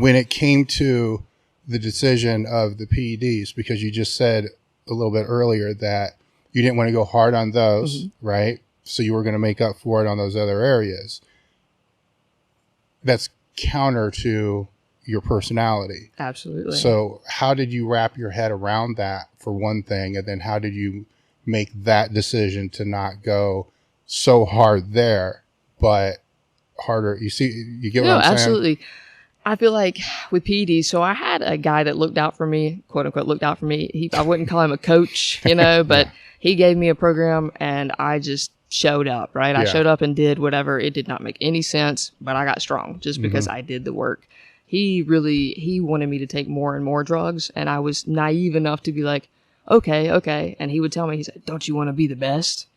when it came to the decision of the PEDs, because you just said a little bit earlier that you didn't want to go hard on those, right? So you were going to make up for it on those other areas. That's counter to your personality. Absolutely. So how did you wrap your head around that for one thing? And then how did you make that decision to not go so hard there, but harder? You see, you get what I'm saying? Absolutely. I feel like with PEDs, so I had a guy that looked out for me, quote unquote, looked out for me. I wouldn't call him a coach, but he gave me a program and I just showed up, right? I showed up and did whatever. It did not make any sense, but I got strong just because I did the work. He wanted me to take more and more drugs. And I was naive enough to be like, okay. And he would tell me, he said, don't you want to be the best?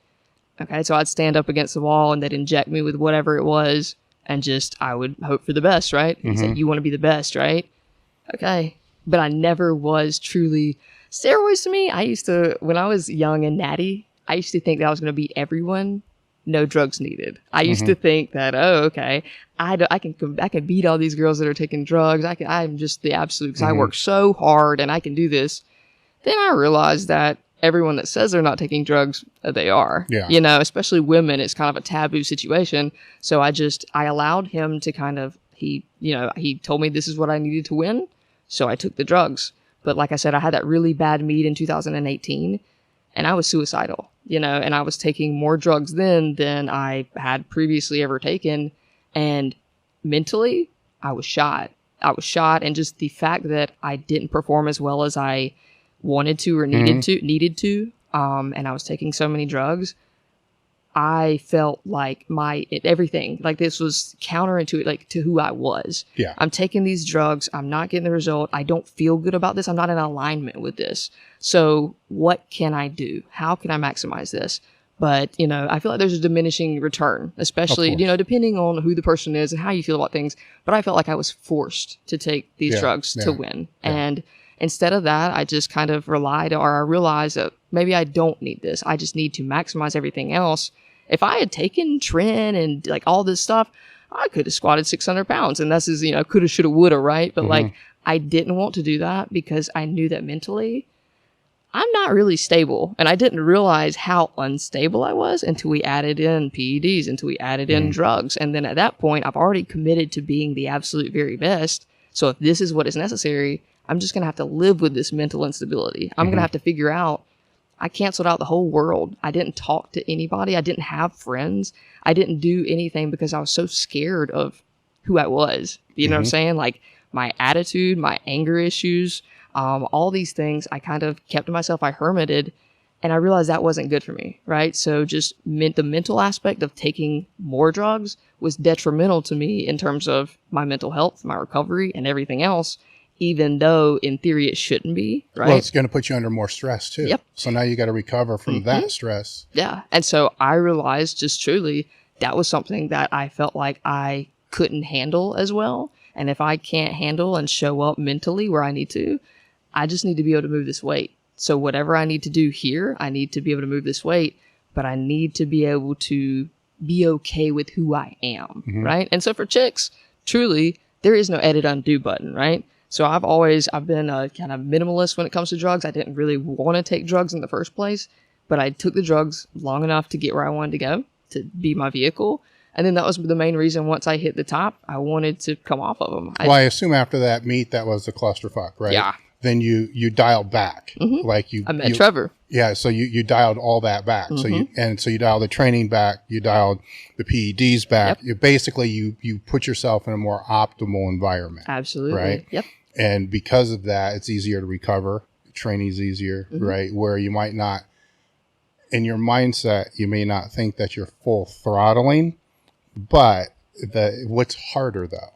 Okay. So I'd stand up against the wall and they'd inject me with whatever it was. And I would hope for the best, right? He said, you want to be the best, right? Okay. But I never was truly. Steroids to me, when I was young and natty, I used to think that I was going to beat everyone. No drugs needed. I used to think that, I can beat all these girls that are taking drugs. I'm just the absolute, because I work so hard and I can do this. Then I realized that everyone that says they're not taking drugs, they are. Yeah. Especially women, it's kind of a taboo situation. So I allowed him to he told me this is what I needed to win. So I took the drugs. But like I said, I had that really bad meet in 2018 and I was suicidal, and I was taking more drugs then than I had previously ever taken. And mentally, I was shot. And just the fact that I didn't perform as well as I wanted to or needed to, and I was taking so many drugs, I felt like everything, like this was counterintuitive, like to who I was. Yeah. I'm taking these drugs. I'm not getting the result. I don't feel good about this. I'm not in alignment with this. So what can I do? How can I maximize this? But, I feel like there's a diminishing return, especially, depending on who the person is and how you feel about things. But I felt like I was forced to take these drugs to win. Yeah. And instead of that, I just kind of I realized that maybe I don't need this. I just need to maximize everything else. If I had taken Tren and like all this stuff, I could have squatted 600 pounds. And that's coulda, shoulda, woulda, right? But I didn't want to do that because I knew that mentally I'm not really stable. And I didn't realize how unstable I was until we added in PEDs, until we added in drugs. And then at that point, I've already committed to being the absolute very best. So if this is what is necessary, I'm just going to have to live with this mental instability. I'm going to have to figure out. I canceled out the whole world. I didn't talk to anybody. I didn't have friends. I didn't do anything because I was so scared of who I was. You know what I'm saying? Like my attitude, my anger issues, all these things, I kind of kept to myself. I hermited and I realized that wasn't good for me. Right. So just the mental aspect of taking more drugs was detrimental to me in terms of my mental health, my recovery and everything else. Even though in theory it shouldn't be, right? Well, it's going to put you under more stress too. Yep. So now you got to recover from that stress. Yeah. And so I realized just truly that was something that I felt like I couldn't handle as well. And if I can't handle and show up mentally where I need to, I just need to be able to move this weight. So whatever I need to do here, I need to be able to move this weight, but I need to be able to be okay with who I am, right? And so for chicks, truly, there is no edit undo button, right? So I've been a kind of minimalist when it comes to drugs. I didn't really want to take drugs in the first place, but I took the drugs long enough to get where I wanted to go, to be my vehicle. And then that was the main reason once I hit the top, I wanted to come off of them. I assume after that meet, that was the clusterfuck, right? Yeah. Then you dialed back. I met Trevor. Yeah. So you dialed all that back. So you dialed the training back. You dialed the PEDs back. Yep. You put yourself in a more optimal environment. Absolutely. Right. Yep. And because of that, it's easier to recover. Training's easier, right? Where you might not, in your mindset, you may not think that you're full throttling, but what's harder though?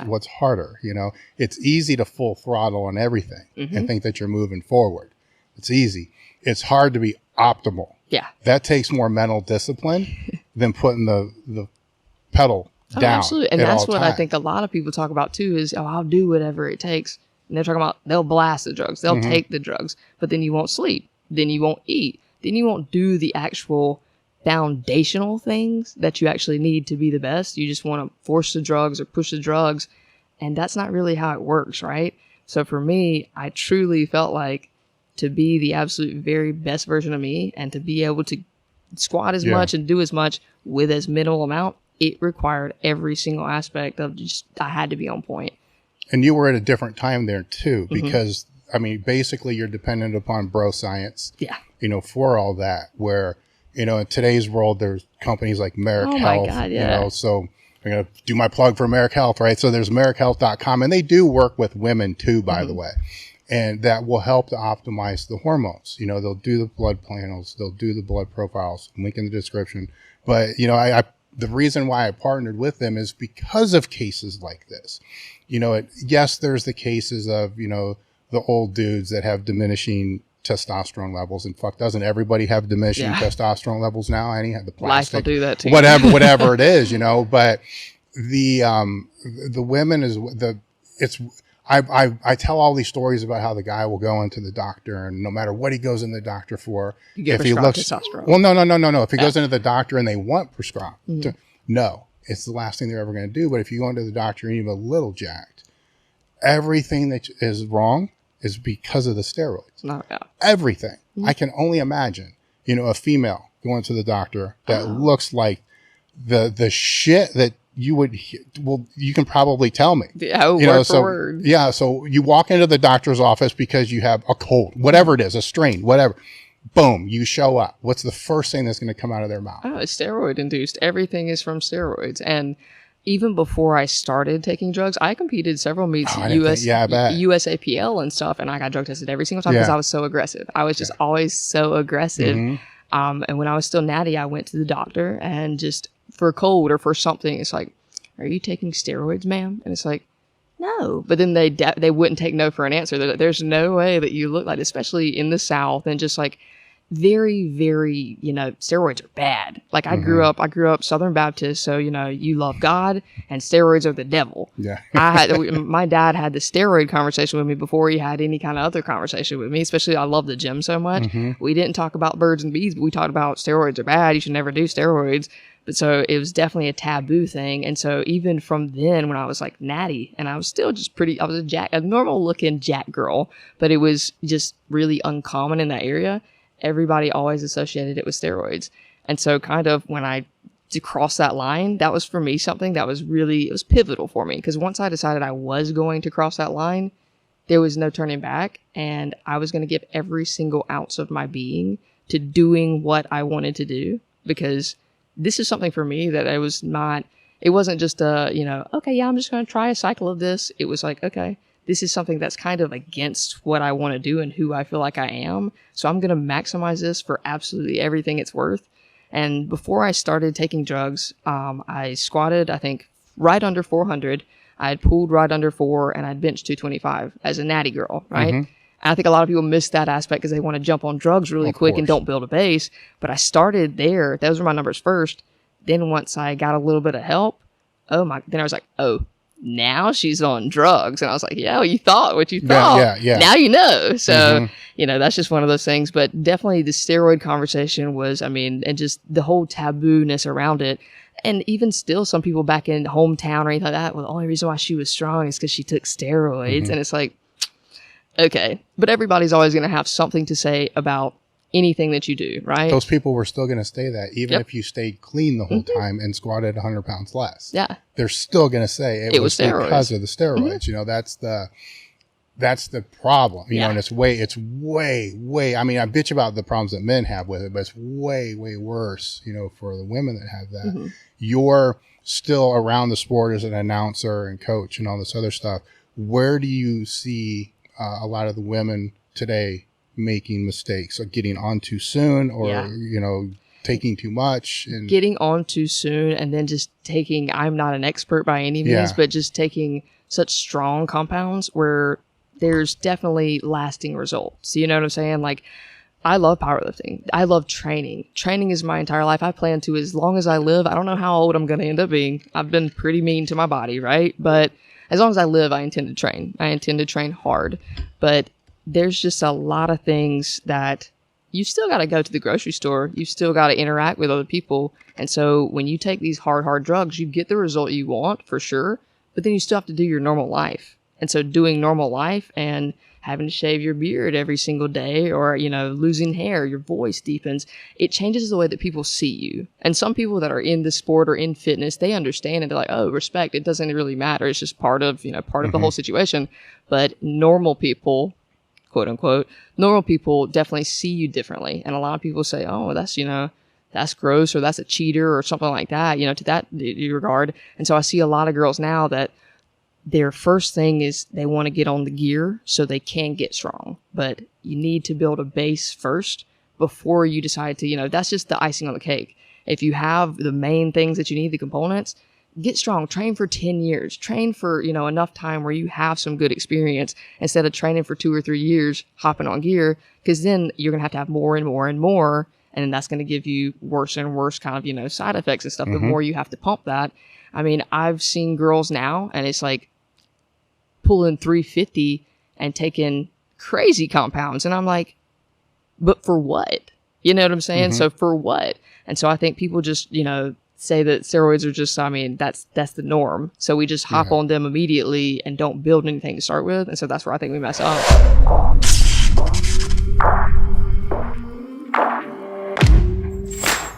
What's harder? It's easy to full throttle on everything and think that you're moving forward. It's easy. It's hard to be optimal. Yeah. That takes more mental discipline than putting the pedal down. Absolutely. And that's what I think a lot of people talk about too is, I'll do whatever it takes. And they're talking about they'll blast the drugs. They'll take the drugs, but then you won't sleep. Then you won't eat. Then you won't do the actual foundational things that you actually need to be the best. You just want to force the drugs or push the drugs. And that's not really how it works, right? So for me, I truly felt like to be the absolute very best version of me and to be able to squat as much and do as much with as minimal amount, it required every single aspect of just, I had to be on point. And you were at a different time there too, because I mean, basically you're dependent upon bro science, you know, for all that, where, you know, in today's world, there's companies like Merrick Health, you know, so I'm going to do my plug for Merrick Health, right? So there's merrickhealth.com, and they do work with women too, by the way, and that will help to optimize the hormones. You know, they'll do the blood panels, they'll do the blood profiles, link in the description. But, you know, the reason why I partnered with them is because of cases like this. You know, yes, there's the cases of, you know, the old dudes that have diminishing testosterone levels, and fuck, doesn't everybody have diminishing testosterone levels now? And he had the plastic, life will do that too. whatever it is, you know. But the women I tell all these stories about how the guy will go into the doctor, and no matter what he goes in the doctor for, if he looks testosterone. Well, no. If he goes into the doctor and they want prescribed, no, it's the last thing they're ever going to do. But if you go into the doctor and you're a little jacked, everything that is wrong is because of the steroids. Everything. I can only imagine, you know, a female going to the doctor that looks like the shit that you would, well, you can probably tell me. Yeah, you know, word for word. Yeah, so you walk into the doctor's office because you have a cold, whatever it is, a strain, whatever. Boom, you show up. What's the first thing that's going to come out of their mouth? Oh, it's steroid induced. Everything is from steroids. And even before I started taking drugs, I competed several meets, USAPL and stuff, and I got drug tested every single time because I was so aggressive. I was just always so aggressive. And when I was still natty, I went to the doctor and just for a cold or for something, it's like, "Are you taking steroids, ma'am?" And it's like, "No." But then they wouldn't take no for an answer. There's no way that you look like, especially in the South, and just like very, very, you know, steroids are bad. Like I grew up Southern Baptist, so you know, you love God and steroids are the devil. Yeah. My dad had the steroid conversation with me before he had any kind of other conversation with me, especially I love the gym so much. We didn't talk about birds and bees, but we talked about steroids are bad. You should never do steroids. But so it was definitely a taboo thing. And so even from then, when I was like natty and I was still just I was a normal looking jack girl, but it was just really uncommon in that area. Everybody always associated it with steroids. And so kind of when I to cross that line, that was for me something that was it was pivotal for me. Because once I decided I was going to cross that line, there was no turning back. And I was going to give every single ounce of my being to doing what I wanted to do. Because this is something for me that it wasn't just okay, yeah, I'm just going to try a cycle of this. It was like, okay, this is something that's kind of against what I want to do and who I feel like I am. So I'm going to maximize this for absolutely everything it's worth. And before I started taking drugs, I squatted, I think, right under 400. I had pulled right under 4, and I'd benched 225 as a natty girl, right? And I think a lot of people miss that aspect because they want to jump on drugs really quick and don't build a base. But I started there. Those were my numbers first. Then once I got a little bit of help, then I was like, oh, now she's on drugs. And I was like, yeah, well, you thought what you thought. Yeah. Now you know. So, you know, that's just one of those things. But definitely the steroid conversation was, and just the whole taboo-ness around it. And even still, some people back in hometown or anything like that, well, the only reason why she was strong is because she took steroids. And it's like, okay. But everybody's always going to have something to say about anything that you do, right? Those people were still going to say that even if you stayed clean the whole time and squatted 100 pounds less. Yeah. They're still going to say it was because of the steroids. You know, that's the problem, you know, and it's way, I mean, I bitch about the problems that men have with it, but it's way, way worse, you know, for the women that have that. You're still around the sport as an announcer and coach and all this other stuff. Where do you see a lot of the women today making mistakes or getting on too soon or, you know, taking too much and getting on too soon and then just taking, I'm not an expert by any means, but just taking such strong compounds where there's definitely lasting results. You know what I'm saying? Like, I love powerlifting. I love training. Training is my entire life. I plan to, as long as I live. I don't know how old I'm going to end up being. I've been pretty mean to my body, right? But as long as I live, I intend to train. I intend to train hard. But there's just a lot of things that you still got to go to the grocery store. You still got to interact with other people. And so when you take these hard drugs, you get the result you want for sure. but then you still have to do your normal life. And so doing normal life and having to shave your beard every single day, or, you know, losing hair, your voice deepens. It changes the way that people see you. And some people that are in the sport or in fitness, they understand and they're like, oh, respect. It doesn't really matter. It's just part of, you know, part of the whole situation. But normal people, quote unquote, normal people definitely see you differently. And a lot of people say, oh, that's, you know, that's gross, or that's a cheater or something like that, you know, to that regard. And so I see a lot of girls now that their first thing is they want to get on the gear so they can get strong. But you need to build a base first before you decide to, you know, that's just the icing on the cake. If you have the main things that you need, the components, get strong, train for 10 years, train for, you know, enough time where you have some good experience instead of training for 2 or 3 years, hopping on gear, because then you're going to have more and more and more. And then that's going to give you worse and worse kind of, you know, side effects and stuff. The more you have to pump that. I mean, I've seen girls now and it's like, pulling 350 and taking crazy compounds. And I'm like, but for what? You know what I'm saying? So for what? And so I think people just, you know, say that steroids are just, I mean, that's the norm. So we just hop on them immediately and don't build anything to start with. And so that's where I think we mess up.